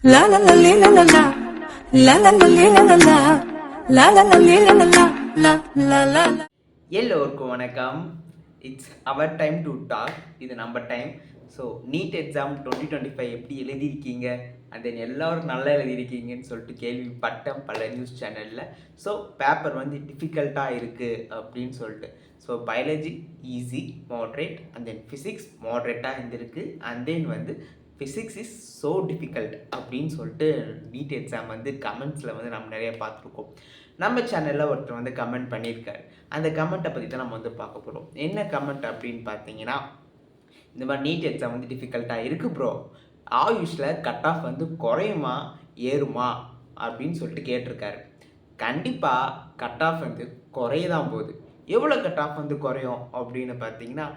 La la la la la la la la la la la la la la la la la la la. எல்லோருக்கும் வணக்கம். It's our time to talk. இது நம்ம time. So NEET exam 2025 எப்படி எழுதியிருக்கீங்க and then எல்லோரும் நல்லா எழுதியிருக்கீங்கன்னு சொல்லிட்டு கேள்விப்பட்டேன் பல நியூஸ் சேனலில். ஸோ பேப்பர் வந்து டிஃபிகல்ட்டாக இருக்குது அப்படின்னு சொல்லிட்டு. So biology easy moderate and then physics மாட்ரேட்டாக இருந்திருக்கு அண்ட் தென் வந்து ஃபிசிக்ஸ் இஸ் ஸோ டிஃபிகல்ட் அப்படின்னு சொல்லிட்டு நீட் எக்ஸாம் வந்து கமெண்ட்ஸில் வந்து நம்ம நிறைய பார்த்துருக்கோம். நம்ம சேனலில் ஒருத்தர் வந்து கமெண்ட் பண்ணியிருக்காரு. அந்த கமெண்ட்டை பற்றி தான் நம்ம வந்து பார்க்க போகிறோம். என்ன கமெண்ட் அப்படின்னு பார்த்தீங்கன்னா, இந்த மாதிரி நீட் எக்ஸாம் வந்து டிஃபிகல்ட்டாக இருக்குது ப்ரோ, ஆயுஷில் கட் ஆஃப் வந்து குறையுமா ஏறுமா அப்படின்னு சொல்லிட்டு கேட்டிருக்காரு. கண்டிப்பாக கட் ஆஃப் வந்து குறையதான் போகுது. எவ்வளோ கட் ஆஃப் வந்து குறையும் அப்படின்னு பார்த்தீங்கன்னா,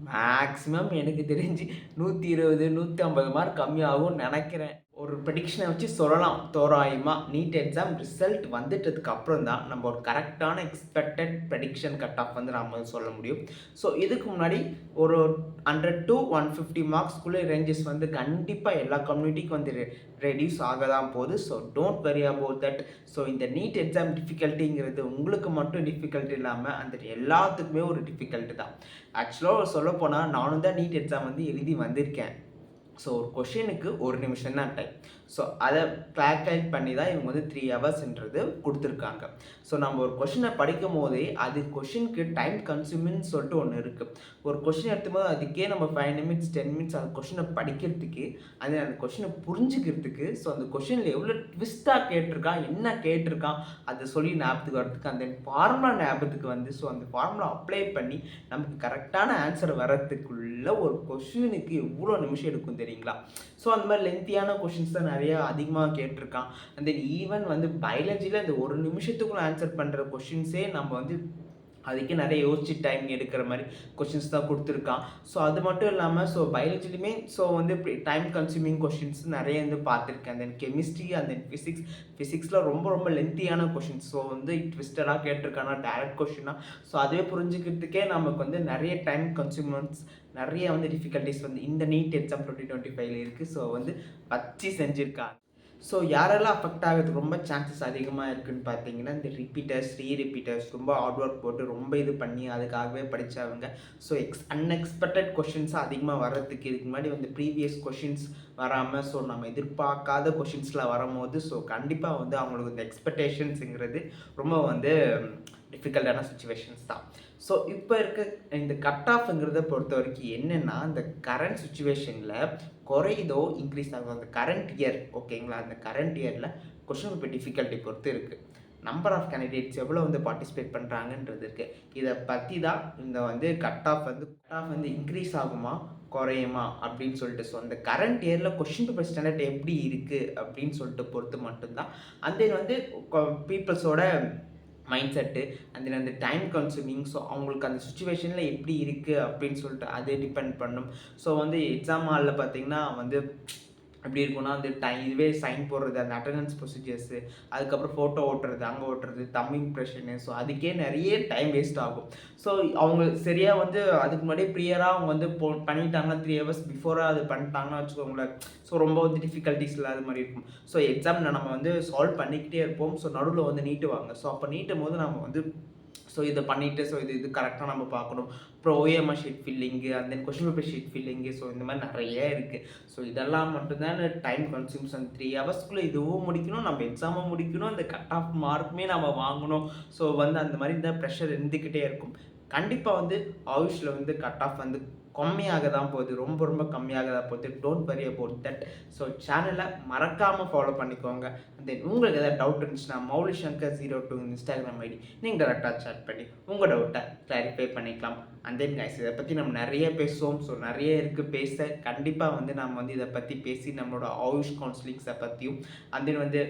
மேக்ஸிமம் எனக்கு தெரிஞ்சு 120 150 மார்க் கம்மியாகும்னு நினைக்கிறேன். ஒரு ப்ரெடிக்ஷனை வச்சு சொல்லலாம் தோராயமாக. நீட் எக்ஸாம் ரிசல்ட் வந்துட்டதுக்கு அப்புறம் தான் நம்ம ஒரு கரெக்டான எக்ஸ்பெக்டட் ப்ரெடிக்ஷன் கட் ஆஃப் வந்து நம்ம சொல்ல முடியும். ஸோ இதுக்கு முன்னாடி ஒரு 100 to 150 மார்க்ஸ்குள்ளே ரேஞ்சஸ் வந்து கண்டிப்பாக எல்லா கம்யூனிட்டிக்கும் வந்து ரெடியூஸ் ஆக தான் போகுது. So don't worry about that. So இந்த நீட் எக்ஸாம் டிஃபிகல்ட்டிங்கிறது உங்களுக்கு மட்டும் டிஃபிகல்ட்டி இல்லாமல் அந்த எல்லாத்துக்குமே ஒரு டிஃபிகல்ட்டு தான். ஆக்சுவலாக சொல்லப்போனால் நானும் தான் நீட் எக்ஸாம் வந்து எழுதி வந்திருக்கேன். ஸோ ஒரு கொஷினுக்கு 1 நிமிஷம் தான் டைம். ஸோ அதை கிளால்குலேட் பண்ணி தான் இவங்க வந்து 3 ஹவர்ஸ்ன்றது கொடுத்துருக்காங்க. ஸோ நம்ம ஒரு கொஷினை படிக்கும் போதே அது கொஷினுக்கு டைம் கன்சியூமின்னு சொல்லிட்டு ஒன்று இருக்குது. ஒரு கொஷின் எடுத்தும்போது அதுக்கே நம்ம 5 நிமிட்ஸ் 10 மினிட்ஸ் அந்த கொஷினை படிக்கிறதுக்கு, அந்த கொஷினை புரிஞ்சுக்கிறதுக்கு, ஸோ அந்த கொஷினில் எவ்வளோ ட்விஸ்ட்டாக கேட்டிருக்கான், என்ன கேட்டிருக்கான் அதை சொல்லி ஞாபகத்துக்கு வரதுக்கு, அந்த ஃபார்முலா ஞாபகத்துக்கு வந்து ஸோ அந்த ஃபார்முலா அப்ளை பண்ணி நமக்கு கரெக்டான ஆன்சர் வரத்துக்குள்ள ஒரு கொஷினுக்கு எவ்வளோ நிமிஷம் எடுக்கும் தெரியுங்களா? ஸோ அந்த மாதிரி லென்த்தியான கொஷின்ஸ் தான் நிறையா அதிகமாக கேட்டிருக்கான். அண்ட் தென் ஈவன் வந்து பயாலஜியில் இந்த 1 நிமிஷத்துக்குள்ள ஆன்சர் பண்ணுற கொஷின்ஸே நம்ம வந்து அதுக்கே நிறைய யோசிச்சு டைம் எடுக்கிற மாதிரி கொஷின்ஸ் தான் கொடுத்துருக்கான். ஸோ அது மட்டும் இல்லாமல் ஸோ பயாலஜிலுமே ஸோ வந்து டைம் கன்சியூமிங் கொஷின்ஸ் நிறைய வந்து பார்த்துருக்கேன். தென் கெமிஸ்ட்ரி அண்ட் தென் ஃபிசிக்ஸில் ரொம்ப லென்த்தியான கொஷின்ஸ். ஸோ வந்து ட்விஸ்டடாக கேட்டிருக்கானா டேரக்ட் கொஷினா. ஸோ அதுவே புரிஞ்சுக்கிறதுக்கே நமக்கு வந்து நிறைய டைம் கன்சியூமர்ஸ் நிறைய வந்து டிஃபிகல்ட்டிஸ் வந்து இந்த நீட் எக்ஸாம் 2025 இருக்குது. ஸோ வந்து வச்சு செஞ்சுருக்காங்க. ஸோ யாரெல்லாம் அஃபெக்ட் ஆகிறதுக்கு ரொம்ப சான்சஸ் அதிகமாக இருக்குதுன்னு பார்த்தீங்கன்னா, இந்த ரிப்பீட்டர்ஸ் ரீரிப்பீட்டர்ஸ் ரொம்ப ஹார்ட் ஒர்க் போட்டு ரொம்ப இது பண்ணி அதுக்காகவே படித்தவங்க. ஸோ அன்எக்ஸ்பெக்டட் கொஷின்ஸ் அதிகமாக வர்றதுக்கு இதுக்கு முன்னாடி வந்து ப்ரீவியஸ் கொஷின்ஸ் வராமல் ஸோ நம்ம எதிர்பார்க்காத கொஷின்ஸ்லாம் வரும்போது ஸோ கண்டிப்பாக வந்து அவங்களுக்கு இந்த எக்ஸ்பெக்டேஷன்ஸுங்கிறது ரொம்ப வந்து டிஃபிகல்ட்டான சுச்சுவேஷன்ஸ் தான். ஸோ இப்போ இருக்க இந்த கட் ஆஃப்ங்கிறத பொறுத்த வரைக்கும் என்னென்னா, இந்த கரண்ட் சுச்சுவேஷனில் குறையுதோ இன்க்ரீஸ் ஆகும் அந்த கரண்ட் இயர். ஓகேங்களா? அந்த கரண்ட் இயரில் கொஷின் பேப்பர் டிஃபிகல்ட்டி பொறுத்து இருக்குது. நம்பர் ஆஃப் கேண்டிடேட்ஸ் எவ்வளோ வந்து பார்ட்டிசிபேட் பண்ணுறாங்கன்றது இருக்குது. இதை பற்றி தான் இந்த வந்து கட் ஆஃப் வந்து இன்க்ரீஸ் ஆகுமா குறையுமா அப்படின்னு சொல்லிட்டு. ஸோ அந்த கரண்ட் இயரில் கொஷின் பேப்பர் ஸ்டாண்டர்ட் எப்படி இருக்குது அப்படின்னு சொல்லிட்டு பொறுத்து மட்டும்தான் அந்த வந்து பீப்புள்ஸோட மைண்ட் செட்டு அண்ட் தென் அந்த டைம் கன்சூமிங். ஸோ அவங்களுக்கு அந்த சுச்சுவேஷனில் எப்படி இருக்குது அப்படின்னு சொல்லிட்டு அது டிபெண்ட் பண்ணும். ஸோ வந்து எக்ஸாம் ஹாலில் பார்த்திங்கன்னா வந்து எப்படி இருக்குன்னா, அந்த இதுவே சைன் போடுறது, அந்த அட்டண்டன்ஸ் ப்ரொசீஜர்ஸு, அதுக்கப்புறம் ஃபோட்டோ ஓட்டுறது, அங்கே ஓட்டுறது, தம் இம்ப்ரெஷனு, ஸோ அதுக்கே நிறைய டைம் வேஸ்ட் ஆகும். ஸோ அவங்க சரியாக வந்து அதுக்கு முன்னாடியே ப்ரியராக அவங்க வந்து பண்ணிட்டாங்கன்னா 3 ஹவர்ஸ் பிஃபோராக அது பண்ணிட்டாங்கன்னா வச்சுக்கோங்களேன். ஸோ ரொம்ப வந்து டிஃபிகல்ட்டிஸ் இல்லாத மாதிரி இருக்கும். ஸோ எக்ஸாமில் நம்ம வந்து சால்வ் பண்ணிக்கிட்டே இருப்போம். ஸோ நடுவில் வந்து நீட்டுவாங்க. ஸோ அப்போ நீட்டும் போது நம்ம வந்து ஸோ இதை பண்ணிவிட்டு ஸோ இது கரெக்டாக நம்ம பார்க்கணும். அப்புறம் OMR sheet filling and then question paper sheet filling. So இந்த மாதிரி நிறைய இருக்குது. ஸோ இதெல்லாம் மட்டும்தான் டைம் கன்சியூம்ஸ். அந்த 3 ஹவர்ஸ்க்குள்ளே இதுவும் முடிக்கணும், நம்ம எக்ஸாமும் முடிக்கணும், அந்த கட் ஆஃப் மார்க்குமே நம்ம வாங்கணும். ஸோ வந்து அந்த மாதிரி இந்த ப்ரெஷர் இருந்துக்கிட்டே இருக்கும். கண்டிப்பாக வந்து ஆயுஷில் வந்து கட் ஆஃப் வந்து கம்மியாக தான் போகுது, ரொம்ப கம்மியாக தான் போகுது. Don't worry about that. So சேனலை மறக்காமல் ஃபாலோ பண்ணிக்கோங்க. அண்ட் தென் உங்களுக்கு எதாவது டவுட் இருந்துச்சுன்னா maulishankar02 இன்ஸ்டாகிராம் ஐடி நீங்கள் டேரெக்டாக சேட் பண்ணி உங்கள் டவுட்டை கிளாரிஃபை பண்ணிக்கலாம். அண்ட் தென் கைஸ் இதை பற்றி நம்ம நிறைய பேசுவோம். ஸோ நிறைய இருக்குது பேச. கண்டிப்பாக வந்து நம்ம வந்து இதை பற்றி பேசி நம்மளோட ஆயுஷ் கவுன்சிலிங்ஸை பற்றியும் அண்ட் தென் வந்து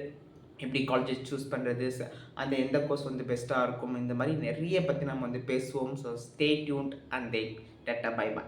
எப்படி காலேஜஸ் சூஸ் பண்ணுறது, அந்த எந்த கோர்ஸ் வந்து பெஸ்ட்டாக இருக்கும், இந்த மாதிரி நிறைய பற்றி நம்ம வந்து பேசுவோம். So stay tuned and then tata bye bye.